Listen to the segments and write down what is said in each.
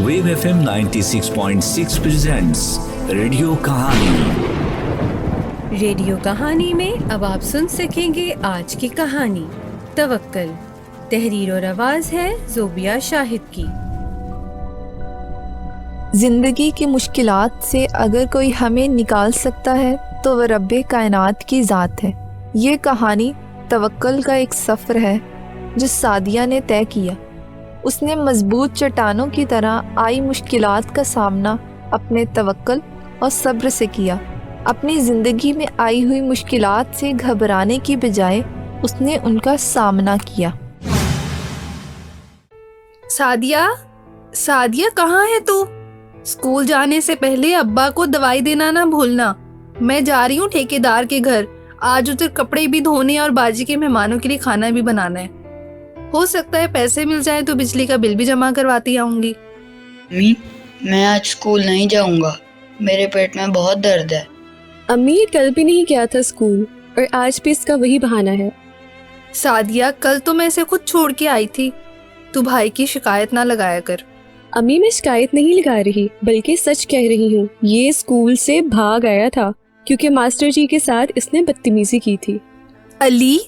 Wave FM 96.6 presents radio कहानी। Radio कहानी में अब आप सुन सकेंगे आज की कहानी तवक्कल। तहरीर और आवाज है ज़ोबिया शाहिद की। जिंदगी की मुश्किलात से अगर कोई हमें निकाल सकता है तो वह रब्बे कायनात की ज़ात है। ये कहानी तवक्कल का एक सफ़र है जो सादिया ने तय किया। उसने मजबूत चट्टानों की तरह आई मुश्किलात का सामना अपने तवक्कल और सब्र से किया। अपनी ज़िंदगी में आई हुई मुश्किलात से घबराने की बजाय उसने उनका सामना किया। सादिया कहाँ है तू? स्कूल जाने से पहले अब्बा को दवाई देना ना भूलना। मैं जा रही हूँ ठेकेदार के घर। आज उधर कपड़े भी धोने और बाजी के मेहमानों के लिए खाना भी बनाना है। हो सकता है पैसे मिल जाए तो बिजली का बिल भी जमा करवाती आऊंगी। अम्मी, मैं आज स्कूल नहीं जाऊंगा। मेरे पेट में बहुत दर्द है। अम्मी, कल भी नहीं गया था स्कूल और आज भी इसका वही बहाना है। सादिया, कल तो मैं इसे खुद छोड़ के आई थी। तू भाई की शिकायत ना लगाया कर। अम्मी, मैं शिकायत नहीं लगा रही बल्कि सच कह रही हूँ। ये स्कूल से भाग आया था क्योंकि मास्टर जी के साथ इसने बदतमीजी की थी। अली,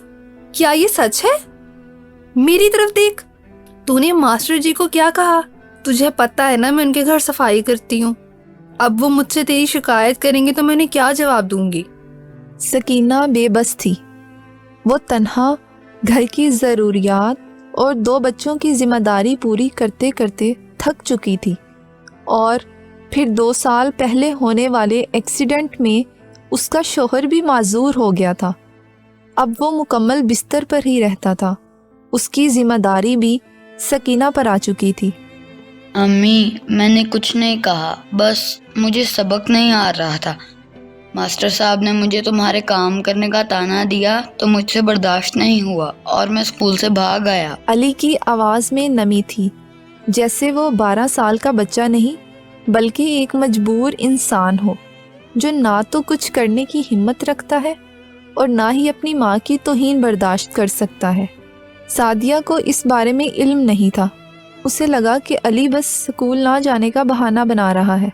क्या ये सच है? मेरी तरफ देख। तूने मास्टर जी को क्या कहा? तुझे पता है ना मैं उनके घर सफाई करती हूँ। अब वो मुझसे तेरी शिकायत करेंगे तो मैंने क्या जवाब दूंगी? सकीना बेबस थी। वो तन्हा घर की ज़रूरियात और 2 बच्चों की जिम्मेदारी पूरी करते करते थक चुकी थी और फिर 2 साल पहले होने वाले एक्सीडेंट में उसका शौहर भी माजूर हो गया था। अब वो मुकम्मल बिस्तर पर ही रहता था। उसकी जिम्मेदारी भी सकीना पर आ चुकी थी। अम्मी, मैंने कुछ नहीं कहा, बस मुझे सबक नहीं आ रहा था। मास्टर साहब ने मुझे तुम्हारे काम करने का ताना दिया तो मुझसे बर्दाश्त नहीं हुआ और मैं स्कूल से भाग आया। अली की आवाज़ में नमी थी, जैसे वो 12 साल का बच्चा नहीं बल्कि एक मजबूर इंसान हो जो ना तो कुछ करने की हिम्मत रखता है और ना ही अपनी माँ की तौहीन बर्दाश्त कर सकता है। सादिया को इस बारे में इल्म नहीं था। उसे लगा कि अली बस स्कूल ना जाने का बहाना बना रहा है।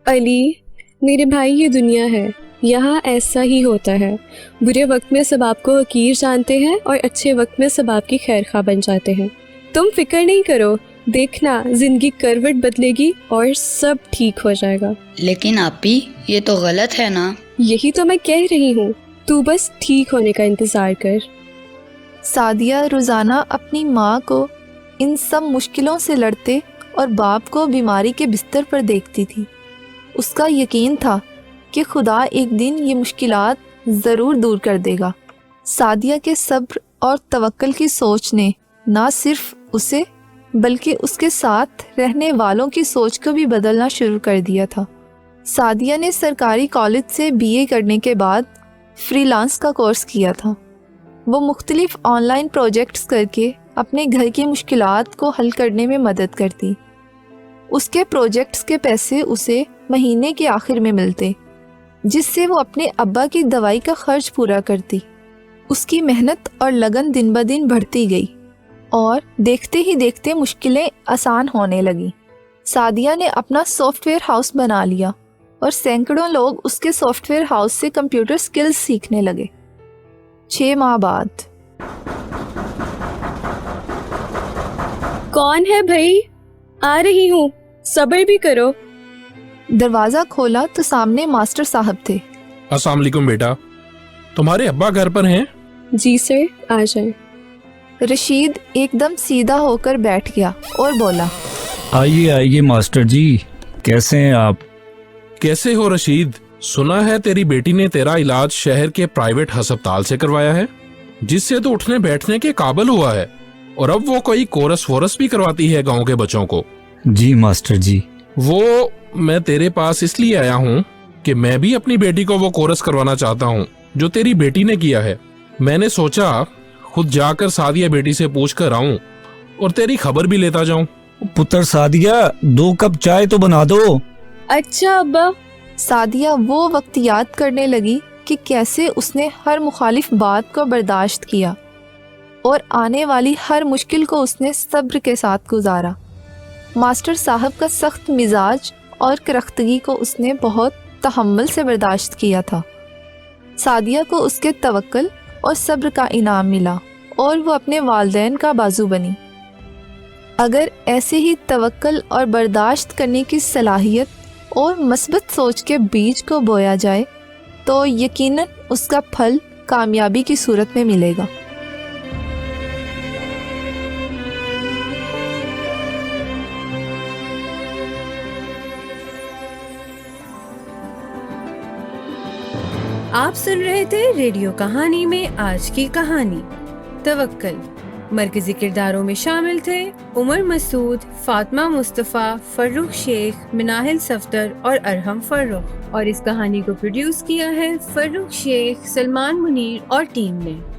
अली, मेरे भाई, ये दुनिया है, यहाँ ऐसा ही होता है। बुरे वक्त में सब आपको हकीर जानते हैं और अच्छे वक्त में सब आपकी खैरखा बन जाते हैं। तुम फिक्र नहीं करो, देखना जिंदगी करवट बदलेगी और सब ठीक हो जाएगा। लेकिन आपी, ये तो गलत है ना? यही तो मैं कह रही हूँ, तू बस ठीक होने का इंतजार कर। सादिया रोज़ाना अपनी माँ को इन सब मुश्किलों से लड़ते और बाप को बीमारी के बिस्तर पर देखती थी। उसका यकीन था कि खुदा एक दिन ये मुश्किलात ज़रूर दूर कर देगा। सादिया के सब्र और तवक्कल की सोच ने ना सिर्फ उसे बल्कि उसके साथ रहने वालों की सोच को भी बदलना शुरू कर दिया था। सादिया ने सरकारी कॉलेज से BA करने के बाद फ्रीलांस का कोर्स किया था। वो मुख्तलिफ ऑनलाइन प्रोजेक्ट्स करके अपने घर की मुश्किलात को हल करने में मदद करती। उसके प्रोजेक्ट्स के पैसे उसे महीने के आखिर में मिलते, जिससे वो अपने अब्बा की दवाई का खर्च पूरा करती। उसकी मेहनत और लगन दिन ब दिन बढ़ती गई और देखते ही देखते मुश्किलें आसान होने लगी। सादिया ने अपना सॉफ्टवेयर हाउस बना लिया और सैकड़ों लोग उसके सॉफ्टवेयर हाउस से कंप्यूटर स्किल्स सीखने लगे। 6 माह बाद। कौन है भाई? आ रही हूँ, सब्र भी करो। दरवाज़ा खोला तो सामने मास्टर साहब थे। अस्सलाम वालेकुम बेटा, तुम्हारे अब्बा घर पर हैं? जी सर, आ जाए। रशीद एकदम सीधा होकर बैठ गया और बोला, आइए आइए मास्टर जी, कैसे हैं आप? कैसे हो रशीद? सुना है तेरी बेटी ने तेरा इलाज शहर के प्राइवेट अस्पताल से करवाया है, जिससे तो उठने बैठने के काबिल हुआ है और अब वो कोई कोरस वोरस भी करवाती है गांव के बच्चों को। जी मास्टर जी। वो मैं तेरे पास इसलिए आया हूँ कि मैं भी अपनी बेटी को वो कोरस करवाना चाहता हूँ जो तेरी बेटी ने किया है। मैंने सोचा खुद जाकर सादिया बेटी से पूछ कर आऊं और तेरी खबर भी लेता जाऊं। पुत्र सादिया, 2 कप चाय तो बना दो। अच्छा अब्बा। सादिया वो वक्त याद करने लगी कि कैसे उसने हर मुखालिफ बात को बर्दाश्त किया और आने वाली हर मुश्किल को उसने सब्र के साथ गुजारा। ماسٹر صاحب کا سخت مزاج اور کرختگی کو اس نے بہت تحمل سے برداشت کیا تھا۔ سعدیہ کو اس کے توکل اور صبر کا انعام ملا اور وہ اپنے والدین کا بازو بنی۔ اگر ایسے ہی توکل اور برداشت کرنے کی صلاحیت اور مثبت سوچ کے بیج کو بویا جائے تو یقیناً اس کا پھل کامیابی کی صورت میں ملے گا۔ آپ سن رہے تھے ریڈیو کہانی میں آج کی کہانی توکل۔ مرکزی کرداروں میں شامل تھے عمر مسعود، فاطمہ مصطفیٰ، فرخ شیخ، مناہل صفدر اور ارحم فرخ، اور اس کہانی کو پروڈیوس کیا ہے فرخ شیخ، سلمان منیر اور ٹیم نے۔